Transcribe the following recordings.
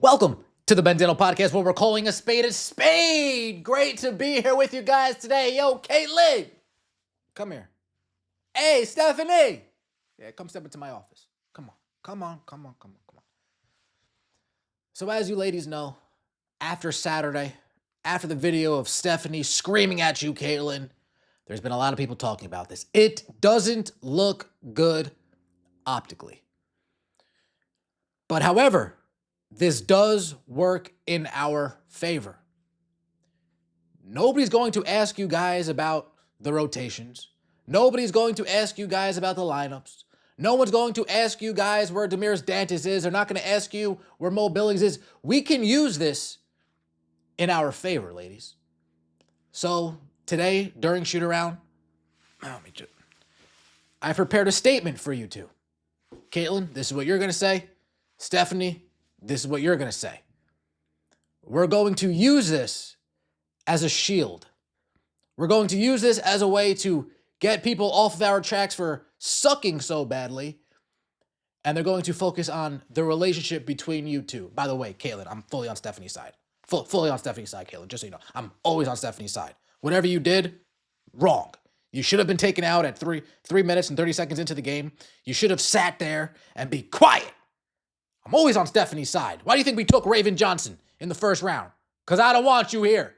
Welcome to the Bendino Podcast, where we're calling a spade. Great to be here with you guys today. Yo, Caitlin, come here. Hey, Stephanie. Yeah, come step into my office. Come on. So as you ladies know, after Saturday, after the video of Stephanie screaming at you, Caitlin, there's been a lot of people talking about this. It doesn't look good optically. But however, this does work in our favor. Nobody's going to ask you guys about the rotations. Nobody's going to ask you guys about the lineups. No one's going to ask you guys where Demiris Dantas is. They're not going to ask you where Mo Billings is. We can use this in our favor, ladies. So today, during shoot-around, I prepared a statement for you two. Caitlin, this is what you're going to say. Stephanie, this is what you're going to say. We're going to use this as a shield. We're going to use this as a way to get people off of our tracks for sucking so badly. And they're going to focus on the relationship between you two. By the way, Caitlin, I'm fully on Stephanie's side. Fully on Stephanie's side, Caitlin, just so you know. I'm always on Stephanie's side. Whatever you did, wrong. You should have been taken out at 3 minutes and 30 seconds into the game. You should have sat there and be quiet. I'm always on Stephanie's side. Why do you think we took Raven Johnson in the first round? Because I don't want you here.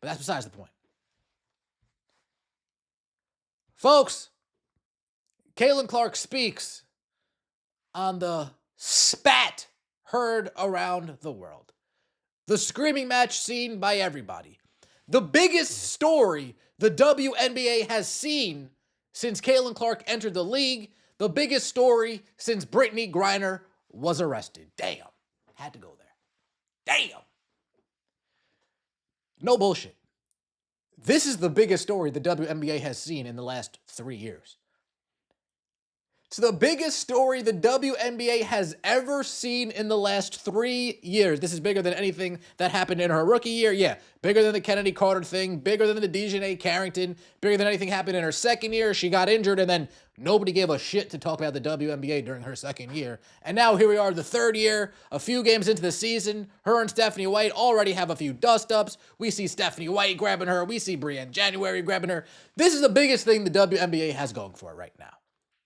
But that's besides the point. Folks, Caitlin Clark speaks on the SPAT heard around the world. The screaming match seen by everybody. The biggest story the WNBA has seen since Caitlin Clark entered the league. The biggest story since Brittany Griner was arrested. Damn. Had to go there. Damn. No bullshit. This is the biggest story the WNBA has seen in the last 3 years. It's the biggest story the WNBA has ever seen in the last 3 years. This is bigger than anything that happened in her rookie year. Yeah, bigger than the Kennedy Carter thing, bigger than the Dejanay Carrington, bigger than anything happened in her second year. She got injured, and then nobody gave a shit to talk about the WNBA during her second year. And now here we are, the third year, a few games into the season. Her and Stephanie White already have a few dust-ups. We see Stephanie White grabbing her. We see Brianne January grabbing her. This is the biggest thing the WNBA has going for it right now.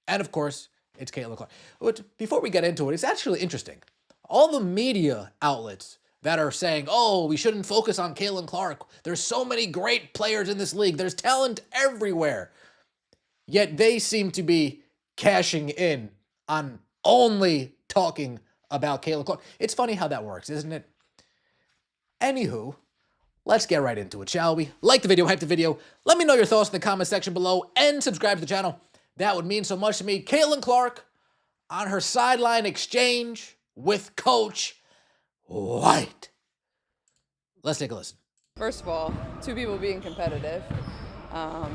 And of course, it's Caitlin Clark. But before we get into it, it's actually interesting. All the media outlets that are saying, oh, we shouldn't focus on Caitlin Clark. There's so many great players in this league. There's talent everywhere. Yet they seem to be cashing in on only talking about Caitlin Clark. It's funny how that works, isn't it? Anywho, let's get right into it, shall we? Like the video, hype the video. Let me know your thoughts in the comment section below and subscribe to the channel. That would mean so much to me. Caitlin Clark on her sideline exchange with Coach White. Let's take a listen. First of all, two people being competitive,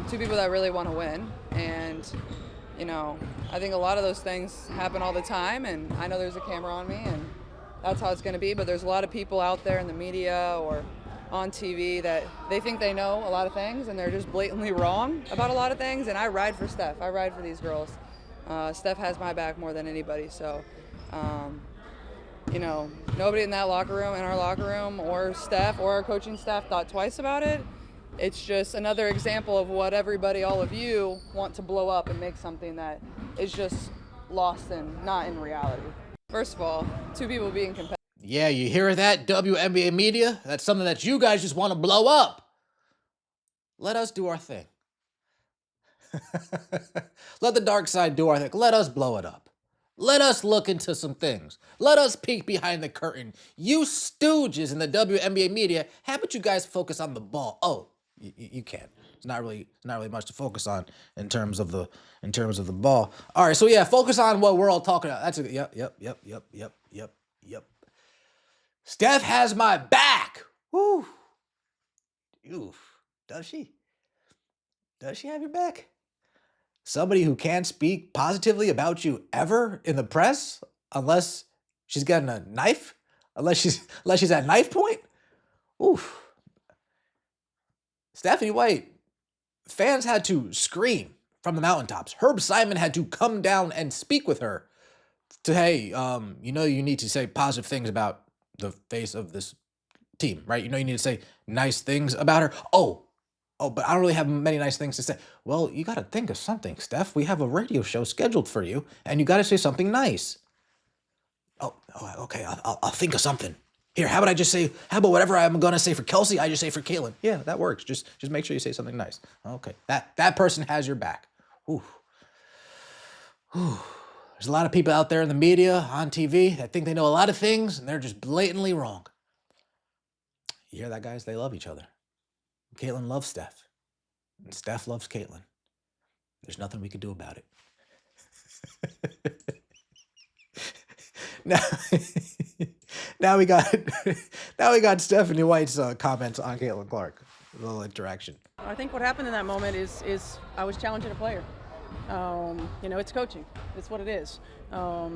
two people that really want to win. And, you know, I think a lot of those things happen all the time. And I know there's a camera on me, and that's how it's going to be. But there's a lot of people out there in the media or on TV that they think they know a lot of things, and they're just blatantly wrong about a lot of things. And I ride for Steph. I ride for these girls. Steph has my back more than anybody. So, you know, nobody in that locker room, in our locker room, or Steph or our coaching staff thought twice about it. It's just another example of what everybody, all of you, want to blow up and make something that is just lost and not in reality. First of all, two people being competitive. Yeah, you hear that, WNBA media? That's something that you guys just want to blow up. Let us do our thing. Let the dark side do our thing. Let us blow it up. Let us look into some things. Let us peek behind the curtain. You stooges in the WNBA media, how about you guys focus on the ball? Oh, you can. It's not really much to focus on in terms of the ball. All right, so yeah, focus on what we're all talking about. That's a yep. Steph has my back. Woo. Oof. Does she? Does she have your back? Somebody who can't speak positively about you ever in the press, unless she's got a knife, unless she's at knife point. Oof. Stephanie White, fans had to scream from the mountaintops. Herb Simon had to come down and speak with her to, hey, you know, you need to say positive things about the face of this team, right? You know, you need to say nice things about her. Oh, but I don't really have many nice things to say. Well, you got to think of something, Steph. We have a radio show scheduled for you, and you got to say something nice. Okay. I'll think of something. Here, how about whatever I'm going to say for Kelsey, I just say for Caitlin. Yeah, that works. Just make sure you say something nice. Okay. That person has your back. Ooh. There's a lot of people out there in the media, on TV, that think they know a lot of things, and they're just blatantly wrong. You hear that, guys? They love each other. Caitlin loves Steph, and Steph loves Caitlin. There's nothing we can do about it. Now we got Stephanie White's comments on Caitlin Clark. A little interaction. I think what happened in that moment is I was challenging a player. It's coaching. It's what it is. I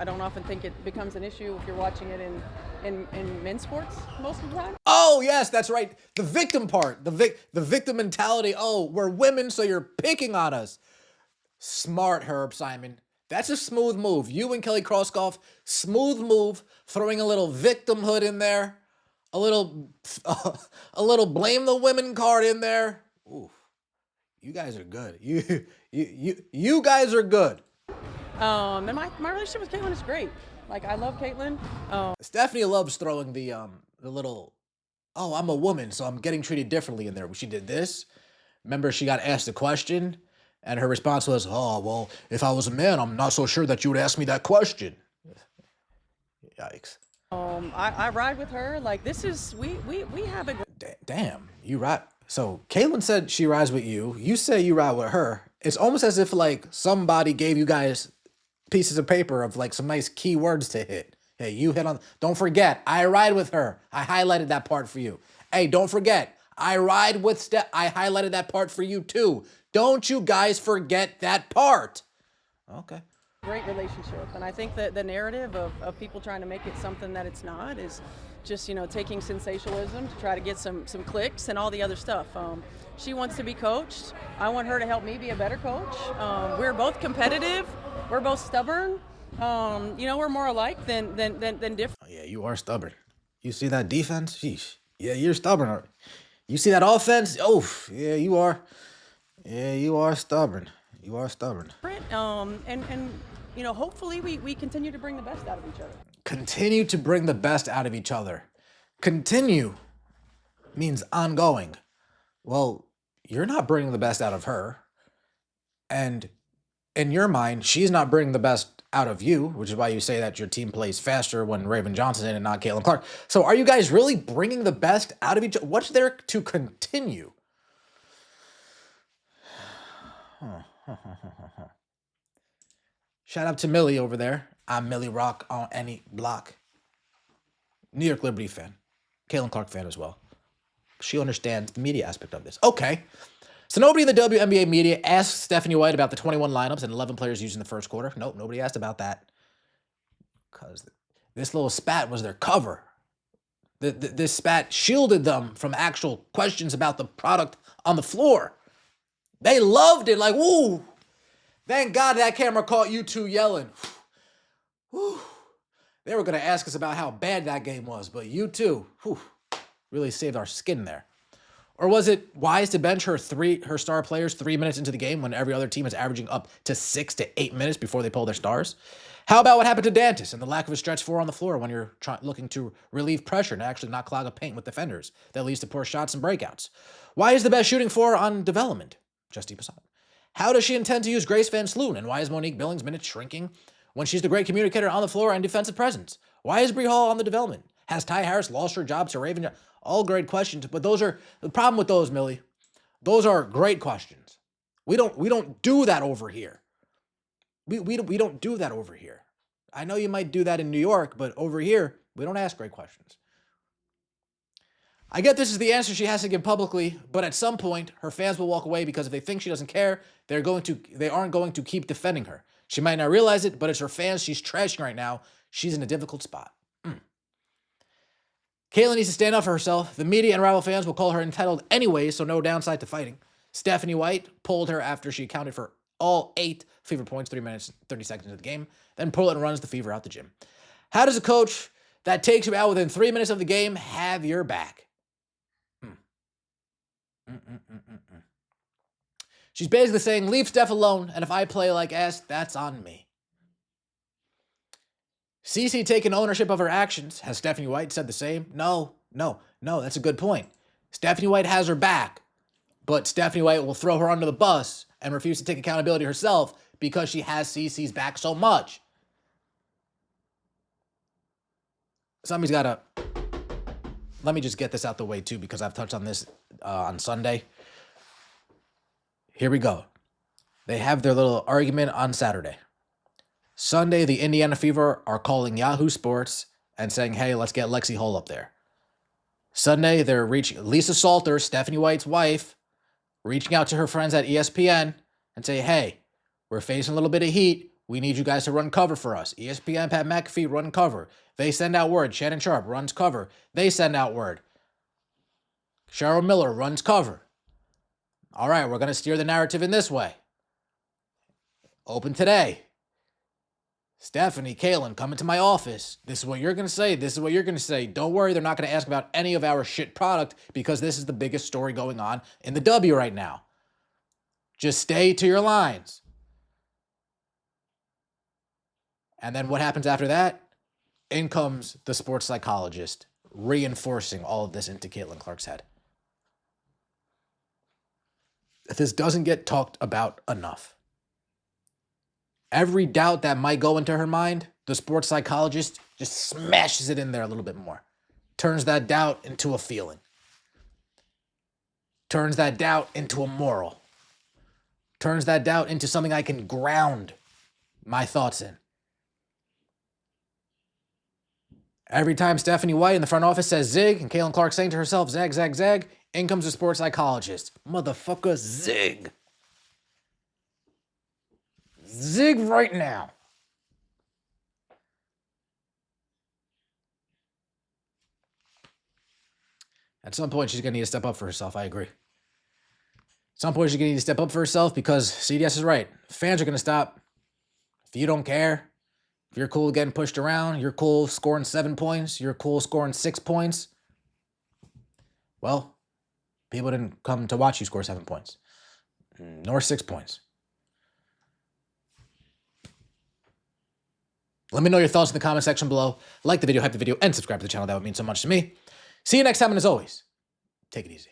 don't often think it becomes an issue if you're watching it in men's sports most of the time. Oh, yes, that's right. The victim part, the victim mentality. Oh, we're women, so you're picking on us. Smart, Herb Simon. That's a smooth move. You and Kelly Krauskopf, smooth move, throwing a little victimhood in there, a little blame the women card in there. Ooh, you guys are good. You guys are good. And my relationship with Caitlin is great. Like, I love Caitlin. Stephanie loves throwing the little, oh, I'm a woman, so I'm getting treated differently in there. She did this. Remember, she got asked a question, and her response was, oh, well, if I was a man, I'm not so sure that you would ask me that question. Yikes. I ride with her. Like, this is, we have a... Damn, you ride. So Caitlin said she rides with you. You say you ride with her. It's almost as if, like, somebody gave you guys pieces of paper of, like, some nice key words to hit. Hey, you hit on... Don't forget, I ride with her. I highlighted that part for you. Hey, don't forget, I ride with Steph. I highlighted that part for you, too. Don't you guys forget that part. Okay. Great relationship. And I think that the narrative of people trying to make it something that it's not is just, taking sensationalism to try to get some clicks and all the other stuff. She wants to be coached. I want her to help me be a better coach. We're both competitive. We're both stubborn. We're more alike than different. Oh, yeah, you are stubborn. You see that defense? Sheesh. Yeah, you're stubborn. You see that offense? Oh, yeah, you are. Yeah, you are stubborn. You are stubborn. Hopefully we continue to bring the best out of each other. Continue to bring the best out of each other. Continue means ongoing. Well, you're not bringing the best out of her. And in your mind, she's not bringing the best out of you, which is why you say that your team plays faster when Raven Johnson's in and not Caitlin Clark. So are you guys really bringing the best out of each other? What's there to continue? Shout out to Millie over there. I'm Millie Rock on any block. New York Liberty fan. Caitlin Clark fan as well. She understands the media aspect of this. Okay. So nobody in the WNBA media asked Stephanie White about the 21 lineups and 11 players used in the first quarter. Nope, nobody asked about that. Because this little spat was their cover. This spat shielded them from actual questions about the product on the floor. They loved it. Like, woo. Thank God that camera caught you two yelling. Whew. They were going to ask us about how bad that game was, but you two really saved our skin there. Or was it wise to bench her star players 3 minutes into the game when every other team is averaging up to 6 to 8 minutes before they pull their stars? How about what happened to Dantas and the lack of a stretch four on the floor when you're looking to relieve pressure and actually not clog up paint with defenders that leads to poor shots and breakouts? Why is the best shooting four on development? Justine Passat. How does she intend to use Grace Van Sloon? And why is Monique Billings' minutes shrinking when she's the great communicator on the floor and defensive presence? Why is Bree Hall on the development? Has Ty Harris lost her job to Raven? All great questions, but those are the problem with those, Millie. Those are great questions. We don't do that over here. We don't do that over here. I know you might do that in New York, but over here, we don't ask great questions. I get this is the answer she has to give publicly, but at some point, her fans will walk away because if they think she doesn't care, they aren't going to keep defending her. She might not realize it, but it's her fans she's trashing right now. She's in a difficult spot. Caitlin needs to stand up for herself. The media and rival fans will call her entitled anyway, so no downside to fighting. Stephanie White pulled her after she accounted for all 8 Fever points, 3 minutes, 30 seconds of the game. Then Portland runs the Fever out the gym. How does a coach that takes you out within 3 minutes of the game have your back. She's basically saying, leave Steph alone, and if I play like ass, that's on me. Cece taking ownership of her actions. Has Stephanie White said the same? No, that's a good point. Stephanie White has her back, but Stephanie White will throw her under the bus and refuse to take accountability herself because she has Cece's back so much. Somebody's got to... Let me just get this out the way, too, because I've touched on this on Sunday. Here we go. They have their little argument on Saturday. Sunday, the Indiana Fever are calling Yahoo Sports and saying, hey, let's get Lexi Hull up there. Sunday, they're reaching Lisa Salter, Stephanie White's wife, reaching out to her friends at ESPN and say, hey, we're facing a little bit of heat. We need you guys to run cover for us. ESPN, Pat McAfee, run cover. They send out word. Shannon Sharp runs cover. They send out word. Cheryl Miller runs cover. All right, we're going to steer the narrative in this way. Open today. Stephanie, Kaylin, come into my office. This is what you're going to say. This is what you're going to say. Don't worry, they're not going to ask about any of our shit product because this is the biggest story going on in the W right now. Just stay to your lines. And then what happens after that? In comes the sports psychologist, reinforcing all of this into Caitlin Clark's head. This doesn't get talked about enough. Every doubt that might go into her mind, the sports psychologist just smashes it in there a little bit more. Turns that doubt into a feeling. Turns that doubt into a moral. Turns that doubt into something I can ground my thoughts in. Every time Stephanie White in the front office says zig and Caitlin Clark saying to herself, zag, zag, zag, in comes the sports psychologist. Motherfucker, zig. Zig right now. At some point, she's going to need to step up for herself. I agree. At some point, she's going to need to step up for herself because CDS is right. Fans are going to stop. If you don't care, if you're cool getting pushed around, you're cool scoring 7 points, you're cool scoring 6 points, well, people didn't come to watch you score 7 points, nor 6 points. Let me know your thoughts in the comment section below. Like the video, hype the video, and subscribe to the channel. That would mean so much to me. See you next time, and as always, take it easy.